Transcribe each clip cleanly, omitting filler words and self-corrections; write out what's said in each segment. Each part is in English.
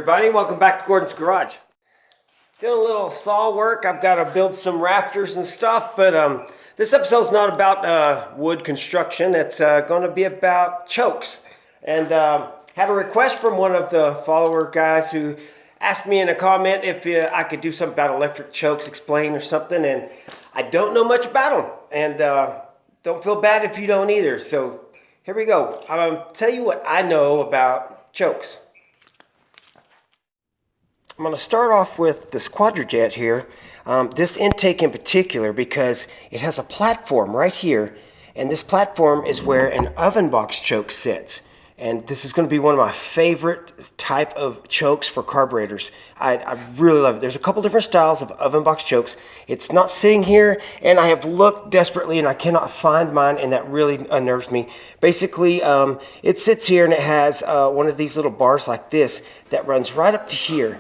everybody, welcome back to Gordon's Garage. Doing a little saw work. I've got to build some rafters and stuff, but this episode's not about wood construction. It's going to be about chokes. And had a request from one of the follower guys who asked me in a comment if I could do something about electric chokes, explain or something, and I don't know much about them, and don't feel bad if you don't either. So here we go. I'll tell you what I know about chokes. I'm going to start off with this Quadrajet here, this intake in particular, because it has a platform right here, and this platform is where an oven box choke sits. And this is going to be one of my favorite type of chokes for carburetors. I really love it. There's a couple different styles of oven box chokes. It's not sitting here, and I have looked desperately, and I cannot find mine, and that really unnerves me. Basically, it sits here, and it has one of these little bars like this that runs right up to here.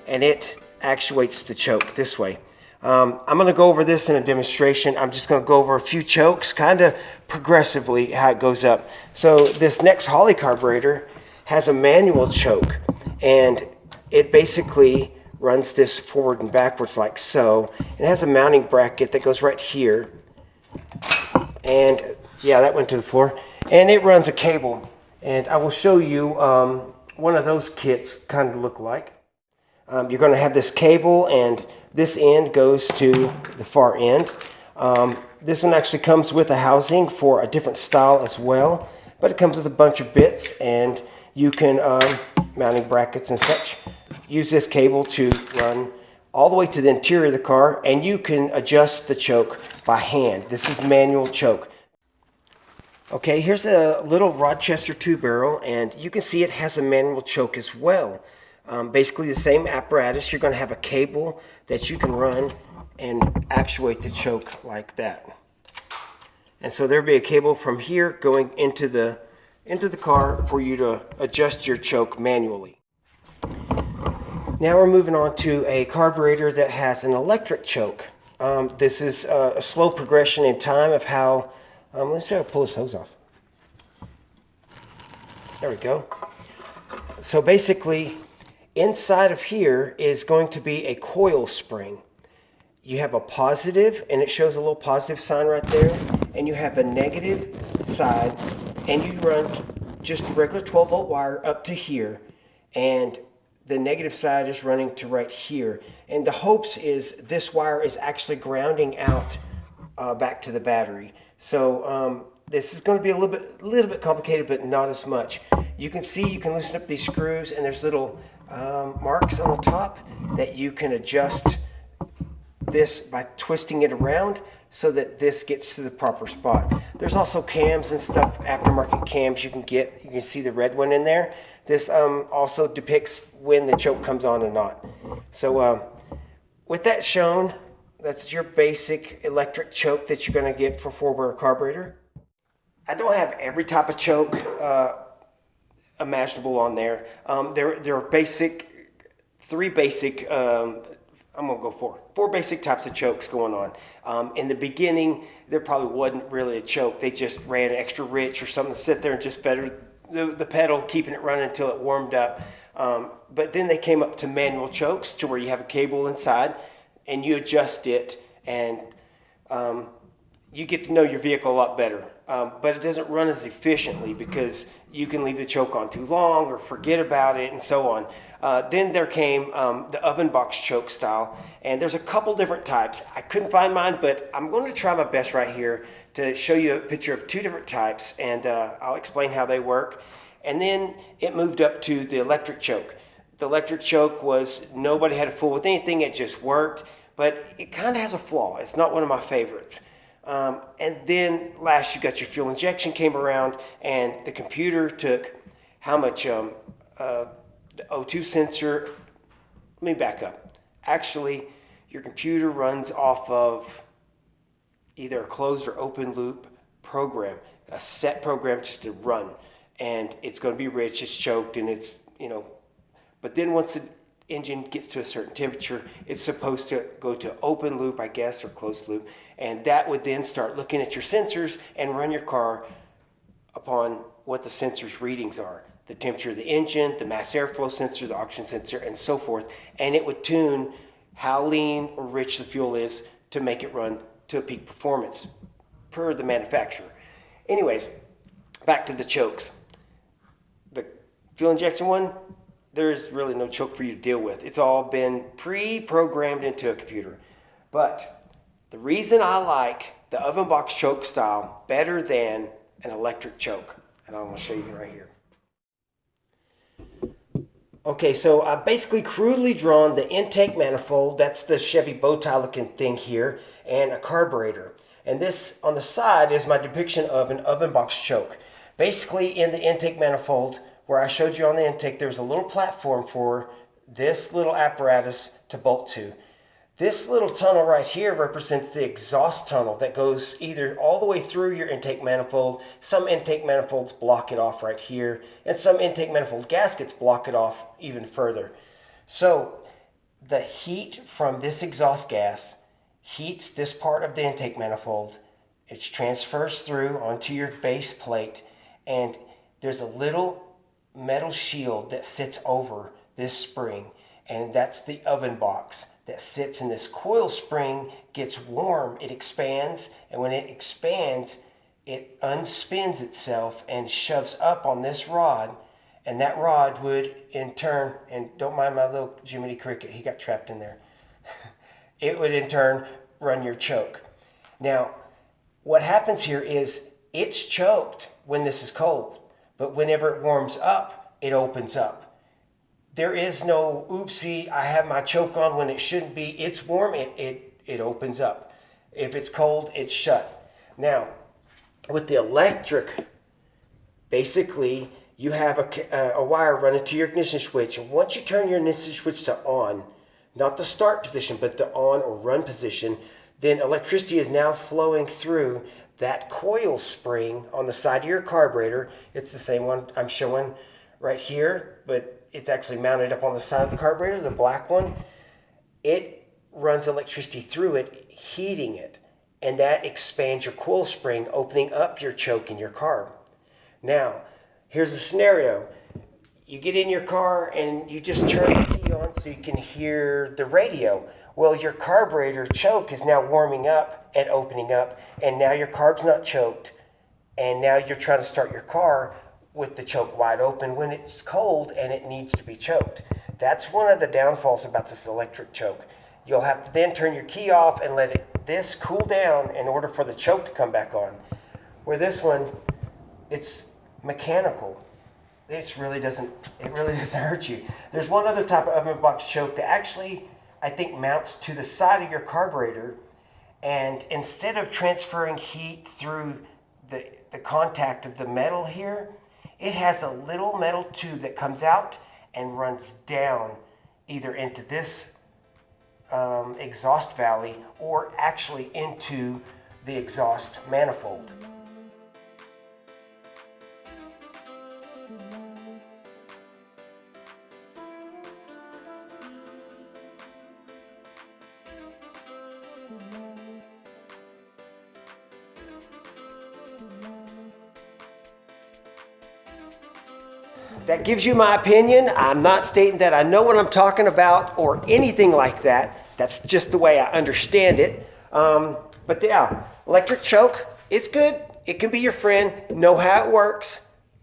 And it actuates the choke this way. I'm going to go over this in a demonstration. I'm just going to go over a few chokes, kind of progressively how it goes up. So this next Holley carburetor has a manual choke, and it basically runs this forward and backwards like so. It has a mounting bracket that goes right here, and yeah, that went to the floor. And it runs a cable, and I will show you one of those kits kind of look like. You're going to have this cable, and this end goes to the far end. This one actually comes with a housing for a different style as well, but it comes with a bunch of bits, and you can, mounting brackets and such, use this cable to run all the way to the interior of the car, and you can adjust the choke by hand. This is manual choke. Okay, here's a little Rochester 2-barrel, and you can see it has a manual choke as well. Basically the same apparatus. You're going to have a cable that you can run and actuate the choke like that. And so there'll be a cable from here going into the car for you to adjust your choke manually. Now we're moving on to a carburetor that has an electric choke. This is a slow progression in time of how, let's see how to pull this hose off. There we go. So basically, inside of here is going to be a coil spring. You have a positive, and it shows a little positive sign right there, and you have a negative side, and you run just a regular 12-volt wire up to here, and the negative side is running to right here. And the hopes is this wire is actually grounding out back to the battery. So this is going to be a little bit complicated, but not as much. You can see you can loosen up these screws, and there's little marks on the top that you can adjust this by twisting it around so that this gets to the proper spot. There's also cams and stuff, aftermarket cams you can get. You can see the red one in there. This also depicts when the choke comes on and not. So with that shown, that's your basic electric choke that you're going to get for 4-barrel carburetor. I don't have every type of choke imaginable on there. There are three basic, I'm going to go four basic types of chokes going on. In the beginning, there probably wasn't really a choke. They just ran extra rich or something to sit there and just better the pedal, keeping it running until it warmed up. But then they came up to manual chokes to where you have a cable inside and you adjust it, and you get to know your vehicle a lot better. But it doesn't run as efficiently because you can leave the choke on too long or forget about it and so on. Then there came the oven box choke style, and there's a couple different types. I couldn't find mine, but I'm going to try my best right here to show you a picture of two different types, and I'll explain how they work. And then it moved up to the electric choke. The electric choke was, nobody had to fool with anything, it just worked, but it kind of has a flaw. It's not one of my favorites. And then last, you got your fuel injection came around, and the computer took how much the O2 sensor. Let me back up. Actually, your computer runs off of either a closed or open loop program, a set program just to run, and it's going to be rich, it's choked, and it's, but then once the engine gets to a certain temperature, it's supposed to go to open loop, I guess, or closed loop, and that would then start looking at your sensors and run your car upon what the sensor's readings are. The temperature of the engine, the mass airflow sensor, the oxygen sensor, and so forth. And it would tune how lean or rich the fuel is to make it run to a peak performance per the manufacturer. Anyways, back to the chokes. The fuel injection one, there's really no choke for you to deal with. It's all been pre-programmed into a computer. But the reason I like the oven box choke style better than an electric choke, and I'm going to show you right here. Okay, so I've basically crudely drawn the intake manifold, that's the Chevy bow tie looking thing here, and a carburetor. And this on the side is my depiction of an oven box choke. Basically in the intake manifold, where I showed you on the intake, there's a little platform for this little apparatus to bolt to. This little tunnel right here represents the exhaust tunnel that goes either all the way through your intake manifold. Some intake manifolds block it off right here, and some intake manifold gaskets block it off even further. So the heat from this exhaust gas heats this part of the intake manifold. It transfers through onto your base plate, and there's a little metal shield that sits over this spring, and that's the oven box that sits in this coil spring. Gets warm, it expands, and when it expands, it unspins itself and shoves up on this rod, and that rod would in turn, and don't mind my little Jiminy Cricket, he got trapped in there, it would in turn run your choke. Now, what happens here is it's choked when this is cold, but whenever it warms up, it opens up. There is no oopsie, I have my choke on when it shouldn't be. It's warm, it opens up. If it's cold, it's shut. Now, with the electric, basically, you have a wire running to your ignition switch. And once you turn your ignition switch to on, not the start position, but the on or run position, then electricity is now flowing through that coil spring on the side of your carburetor. It's the same one I'm showing right here, but it's actually mounted up on the side of the carburetor, the black one. It runs electricity through it, heating it, and that expands your coil spring, opening up your choke in your carb. Now, here's a scenario. You get in your car and you just turn the key on so you can hear the radio. Well, your carburetor choke is now warming up and opening up, and now your carb's not choked, and now you're trying to start your car with the choke wide open when it's cold and it needs to be choked. That's one of the downfalls about this electric choke. You'll have to then turn your key off and let this cool down in order for the choke to come back on. Where this one, it's mechanical. It really doesn't hurt you. There's one other type of oven box choke that actually, I think, mounts to the side of your carburetor, and instead of transferring heat through the contact of the metal here, it has a little metal tube that comes out and runs down either into this exhaust valley or actually into the exhaust manifold. That gives you my opinion. I'm not stating that I know what I'm talking about or anything like that. That's just the way I understand it. But yeah, electric choke, it's good. It can be your friend. Know how it works.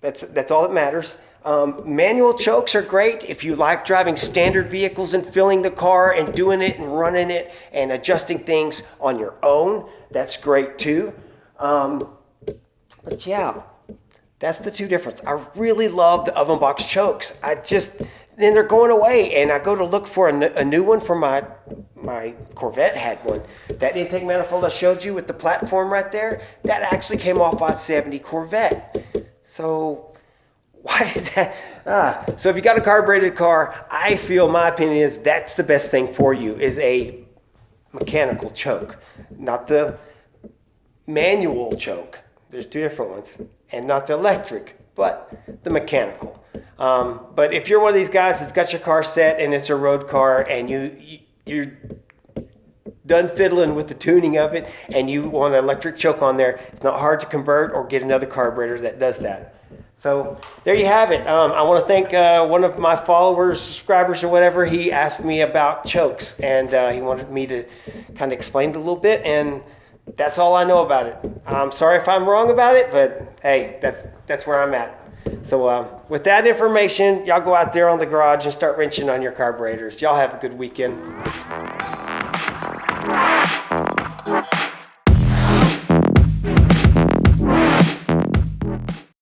That's all that matters. Manual chokes are great if you like driving standard vehicles and filling the car and doing it and running it and adjusting things on your own. That's great too. But yeah, that's the two differences. I really love the oven box chokes. Then they're going away, and I go to look for a new one for my Corvette had one. That intake manifold I showed you with the platform right there, that actually came off my 70 Corvette. So why did that? So if you got a carbureted car, I feel, my opinion is that's the best thing for you, is a mechanical choke, not the manual choke. There's two different ones, and not the electric, but the mechanical. But if you're one of these guys that's got your car set and it's a road car and you're done fiddling with the tuning of it and you want an electric choke on there, it's not hard to convert or get another carburetor that does that. So there you have it. I want to thank one of my followers, subscribers, or whatever. He asked me about chokes, and he wanted me to kind of explain it a little bit, and that's all I know about it. I'm sorry if I'm wrong about it, but hey, that's where I'm at. So with that information, y'all go out there on the garage and start wrenching on your carburetors. Y'all have a good weekend.